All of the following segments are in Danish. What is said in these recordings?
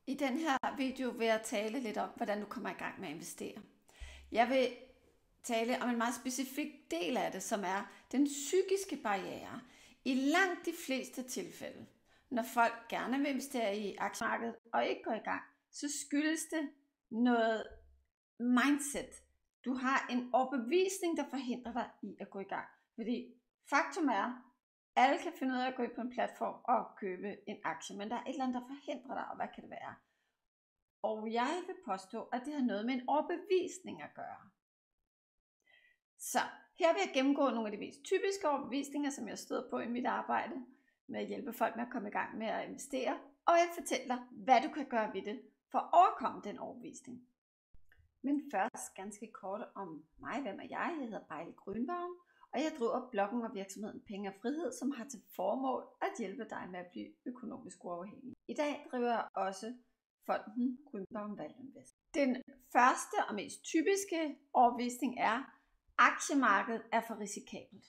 I den her video vil jeg tale lidt om, hvordan du kommer i gang med at investere. Jeg vil tale om en meget specifik del af det, som er den psykiske barriere. I langt de fleste tilfælde, når folk gerne vil investere i aktiemarkedet og ikke går i gang, så skyldes det noget mindset. Du har en overbevisning, der forhindrer dig i at gå i gang. Fordi faktum er, alle kan finde ud af at gå ind på en platform og købe en aktie, men der er et eller andet, der forhindrer dig, og hvad kan det være? Og jeg vil påstå, at det har noget med en overbevisning at gøre. Så her vil jeg gennemgå nogle af de mest typiske overbevisninger, som jeg støder på i mit arbejde med at hjælpe folk med at komme i gang med at investere, og jeg fortæller dig, hvad du kan gøre ved det for at overkomme den overbevisning. Men først ganske kort om mig. Hvem er jeg? Jeg hedder Bejle Grünbaum, og jeg driver bloggen og virksomheden Penge og Frihed, som har til formål at hjælpe dig med at blive økonomisk uafhængig. I dag driver jeg også fonden Grünbaum Value Invest. Den første og mest typiske overbevisning er, at aktiemarkedet er for risikabelt.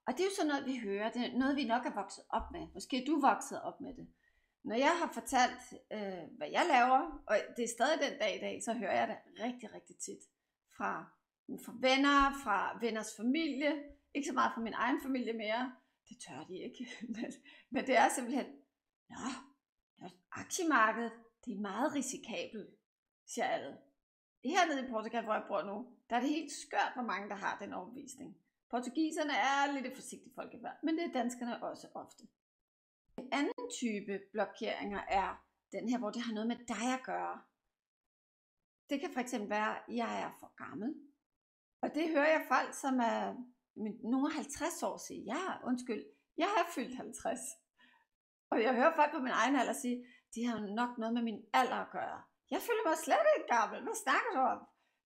Og det er jo sådan noget, vi hører. Det er noget, vi nok er vokset op med. Måske er du vokset op med det. Når jeg har fortalt, hvad jeg laver, og det er stadig den dag i dag, så hører jeg det rigtig, rigtig tit fra venner, fra venners familie. Ikke så meget fra min egen familie mere. Det tør de ikke. Men det er simpelthen, aktiemarkedet, det er meget risikabelt, siger alle. Hernede i Portugal, hvor jeg bor nu, der er det helt skørt, hvor mange der har den overbevisning. Portugiserne er lidt forsigtige folkefærd, men det er danskerne også ofte. En anden type blokeringer er den her, hvor det har noget med dig at gøre. Det kan fx være, at jeg er for gammel. Og det hører jeg folk, som er nogle 50 år sige, jeg har fyldt 50. Og jeg hører folk på min egen alder sige, det har nok noget med min alder at gøre. Jeg føler mig slet ikke gammel. Hvad snakker du om?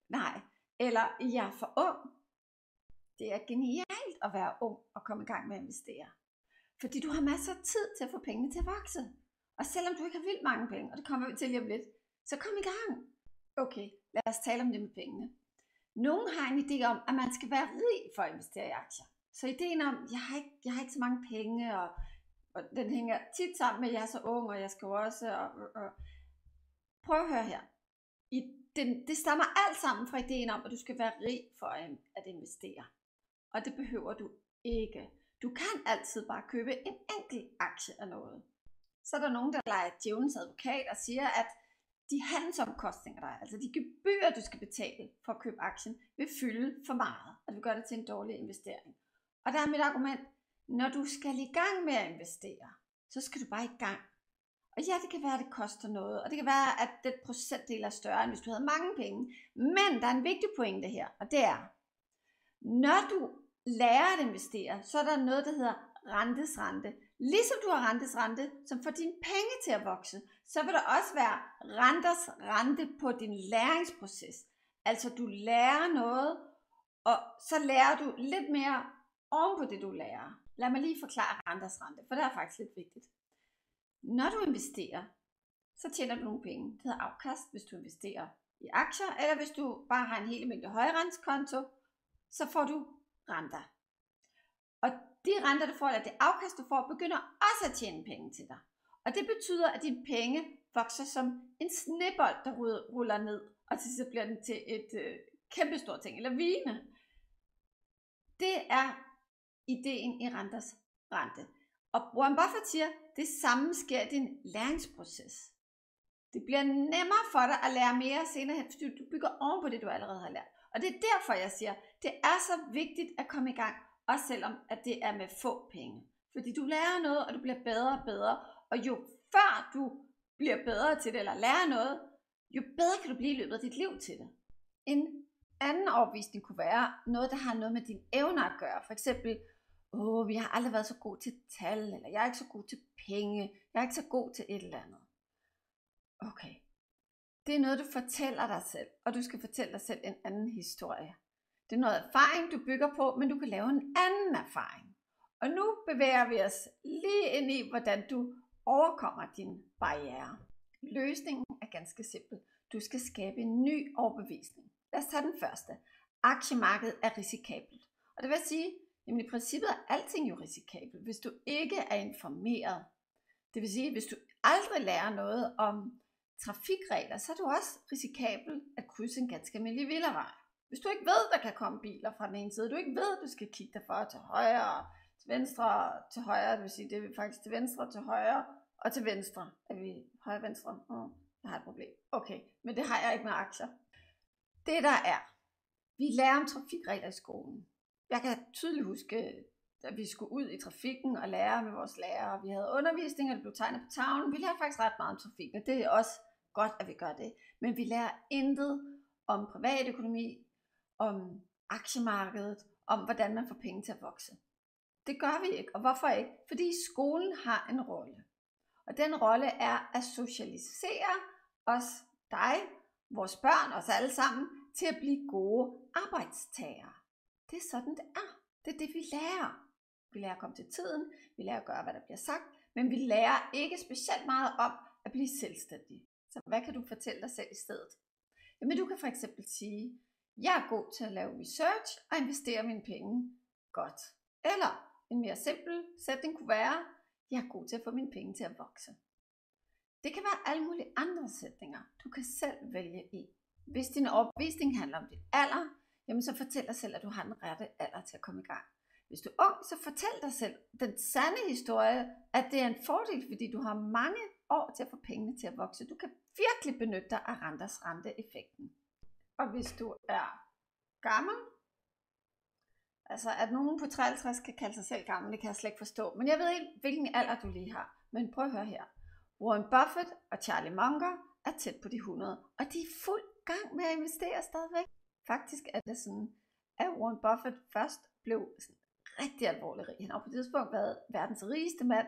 Nej. Eller jeg er for ung. Det er genialt at være ung og komme i gang med at investere. Fordi du har masser af tid til at få pengene til at vokse. Og selvom du ikke har vildt mange penge, og det kommer vi til lige om lidt, så kom i gang. Okay, lad os tale om det med pengene. Nogle har en idé om, at man skal være rig for at investere i aktier. Så ideen om, jeg har ikke så mange penge, og den hænger tit sammen med, at jeg er så ung, og jeg skal også... Prøv at høre her. Det stammer alt sammen fra ideen om, at du skal være rig for at investere. Og det behøver du ikke. Du kan altid bare købe en enkelt aktie af noget. Så er der nogen, der leger djævelens advokat og siger, at de handelsomkostninger, der er, altså de gebyrer, du skal betale for at købe aktien, vil fylde for meget, og det vil gøre det til en dårlig investering. Og der er mit argument, når du skal i gang med at investere, så skal du bare i gang. Og ja, det kan være, at det koster noget, og det kan være, at den procentdel er større, end hvis du havde mange penge. Men der er en vigtig pointe her, og det er, når du lærer at investere, så er der noget, der hedder rentes rente. Ligesom du har rentes rente, som får dine penge til at vokse, så vil der også være renters rente på din læringsproces. Altså du lærer noget, og så lærer du lidt mere oven på det, du lærer. Lad mig lige forklare renters rente, for det er faktisk lidt vigtigt. Når du investerer, så tjener du nogle penge. Det hedder afkast, hvis du investerer i aktier, eller hvis du bare har en hel mængde højrentekonto, så får du renter. Og de renter, du får, eller det afkast, du får, begynder også at tjene penge til dig. Og det betyder, at dine penge vokser som en snebold, der ruller ned, og til sidst bliver den til et kæmpestort ting, eller lavine. Det er ideen i renters rente. Og Warren Buffett siger, det samme sker i din læringsproces. Det bliver nemmere for dig at lære mere senere hen, fordi du bygger oven på det, du allerede har lært. Og det er derfor, jeg siger, det er så vigtigt at komme i gang, også selvom at det er med få penge. Fordi du lærer noget, og du bliver bedre og bedre. Og jo før du bliver bedre til det, eller lærer noget, jo bedre kan du blive i løbet af dit liv til det. En anden overbevisning kunne være noget, der har noget med dine evner at gøre. For eksempel, vi har aldrig været så god til tal, eller jeg er ikke så god til penge, jeg er ikke så god til et eller andet. Okay. Det er noget, du fortæller dig selv, og du skal fortælle dig selv en anden historie. Det er noget erfaring, du bygger på, men du kan lave en anden erfaring. Og nu bevæger vi os lige ind i, hvordan du overkommer dine barriere. Løsningen er ganske simpel. Du skal skabe en ny overbevisning. Lad os tage den første. Aktiemarkedet er risikabelt. Og det vil sige, jamen i princippet er alting jo risikabelt, hvis du ikke er informeret. Det vil sige, hvis du aldrig lærer noget om trafikregler, så er du også risikabel at krydse en ganske almindelig villavej. Hvis du ikke ved, der kan komme biler fra den ene side, du ikke ved, du skal kigge dig for til højre, til venstre, til højre, det vil sige, det er faktisk til venstre, til højre og til venstre. Er vi højre, venstre? Jeg har et problem. Okay, men det har jeg ikke med aktier. Det der er, vi lærer om trafikregler i skolen. Jeg kan tydeligt huske, at vi skulle ud i trafikken og lære med vores lærere. Vi havde undervisning, og det blev tegnet på tavlen. Vi lærer faktisk ret meget om trafik, og det er også godt, at vi gør det. Men vi lærer intet om privatøkonomi, om aktiemarkedet, om hvordan man får penge til at vokse. Det gør vi ikke, og hvorfor ikke? Fordi skolen har en rolle. Og den rolle er at socialisere os, dig, vores børn, os alle sammen, til at blive gode arbejdstagere. Det er sådan, det er. Det er det, vi lærer. Vi lærer at komme til tiden, vi lærer at gøre, hvad der bliver sagt, men vi lærer ikke specielt meget om at blive selvstændige. Så hvad kan du fortælle dig selv i stedet? Jamen du kan for eksempel sige, jeg er god til at lave research og investere mine penge godt. Eller en mere simpel sætning kunne være, jeg er god til at få mine penge til at vokse. Det kan være alle mulige andre sætninger, du kan selv vælge i. Hvis din opvisning handler om din alder, jamen så fortæl dig selv, at du har den rette alder til at komme i gang. Hvis du er ung, så fortæl dig selv den sande historie, at det er en fordel, fordi du har mange år til at få pengene til at vokse. Du kan virkelig benytte dig af renters renteeffekten. Og hvis du er gammel, altså at nogen på 53 kan kalde sig selv gammel, det kan jeg slet ikke forstå. Men jeg ved ikke, hvilken alder du lige har. Men prøv at høre her. Warren Buffett og Charlie Munger er tæt på de 100, og de er fuld gang med at investere stadigvæk. Faktisk er det sådan, at Warren Buffett først blev rigtig alvorlig rig. Han har på det tidspunkt været verdens rigeste mand,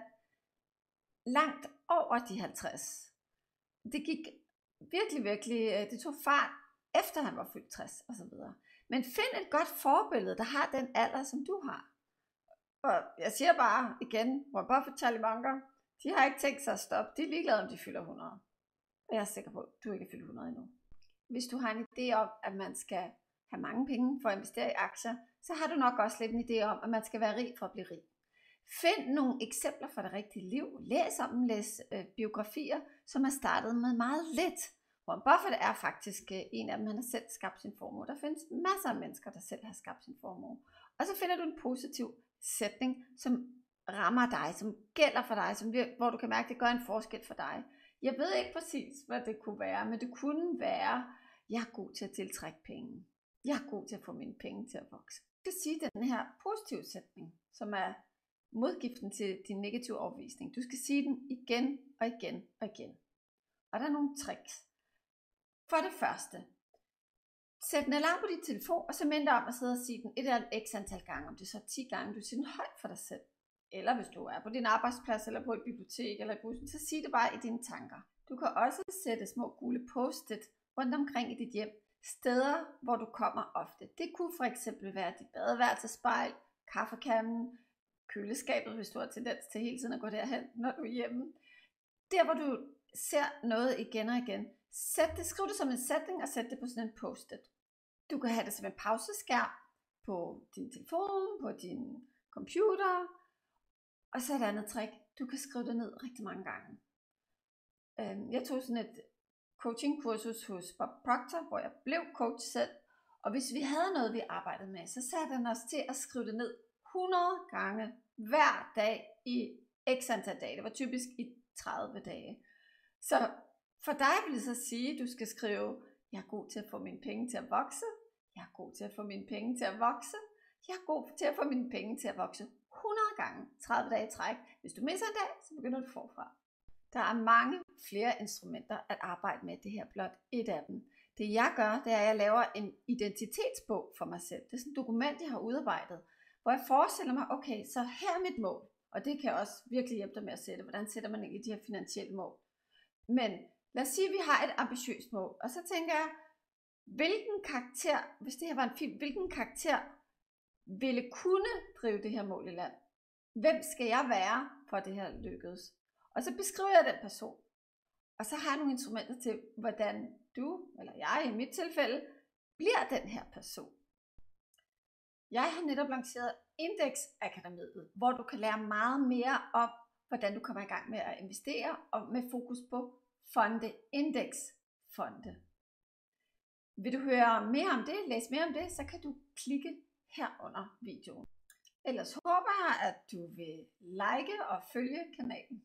langt over de 50. Det gik virkelig, det tog fart, efter han var fyldt 60 osv. Men find et godt forbillede, der har den alder, som du har. Og jeg siger bare igen, Warren Buffett, Charlie Munger, de har ikke tænkt sig at stoppe. De er ligeglade, om de fylder 100. Og jeg er sikker på, at du ikke er fyldt 100 endnu. Hvis du har en idé om, at man skal have mange penge for at investere i aktier, så har du nok også lidt en idé om, at man skal være rig for at blive rig. Find nogle eksempler fra det rigtige liv. Læs om dem, læs biografier, som er startet med meget lidt. Warren Buffett er faktisk en af dem, han har selv skabt sin formue. Der findes masser af mennesker, der selv har skabt sin formue. Og så finder du en positiv sætning, som rammer dig, som gælder for dig, hvor du kan mærke, at det gør en forskel for dig. Jeg ved ikke præcis, hvad det kunne være, men det kunne være, jeg er god til at tiltrække penge. Jeg er god til at få mine penge til at vokse. Du skal sige den her positive sætning, som er modgiften til din negative overbevisning. Du skal sige den igen og igen og igen. Og der er nogle tricks. For det første, sæt en alarm på din telefon, og så mind dig om at sidde og sige den et eller andet x antal gange. Om det er så 10 gange, du siger den højt for dig selv. Eller hvis du er på din arbejdsplads, eller på et bibliotek, eller i bussen, så sig det bare i dine tanker. Du kan også sætte små gule post-it rundt omkring i dit hjem. Steder, hvor du kommer ofte. Det kunne for eksempel være dit badeværelsespejl, kaffekanden, køleskabet, hvis du har tendens til hele tiden at gå derhen, når du er hjemme. Der, hvor du ser noget igen og igen. Skriv det som en sætning og sæt det på sådan en post-it. Du kan have det som en pauseskærm på din telefon, på din computer. Og så et andet trick. Du kan skrive det ned rigtig mange gange. Jeg tog sådan et coachingkursus hos Bob Proctor, hvor jeg blev coach selv. Og hvis vi havde noget, vi arbejdede med, så satte han os til at skrive det ned 100 gange hver dag i x antal dage. Det var typisk i 30 dage. Så for dig vil det så sige, at du skal skrive, jeg er god til at få mine penge til at vokse. Jeg er god til at få mine penge til at vokse. Jeg er god til at få mine penge til at vokse 100 gange, 30 dage i træk. Hvis du misser en dag, så begynder du forfra. Der er mange flere instrumenter at arbejde med, det her blot et af dem. Det jeg gør, det er, at jeg laver en identitetsbog for mig selv. Det er sådan et dokument, jeg har udarbejdet, hvor jeg forestiller mig, okay, så her er mit mål. Og det kan også virkelig hjælpe dig med at sætte, hvordan sætter man egentlig de her finansielle mål. Men lad os sige, at vi har et ambitiøst mål, og så tænker jeg, hvilken karakter, hvis det her var en film, hvilken karakter ville kunne drive det her mål i land? Hvem skal jeg være, for at det her lykkedes? Og så beskriver jeg den person. Og så har jeg nogle instrumenter til, hvordan du, eller jeg i mit tilfælde, bliver den her person. Jeg har netop lanceret Index Akademiet, hvor du kan lære meget mere om, hvordan du kommer i gang med at investere, og med fokus på fonde, indeksfonde. Vil du høre mere om det, læse mere om det, så kan du klikke her under videoen. Ellers håber jeg, at du vil like og følge kanalen.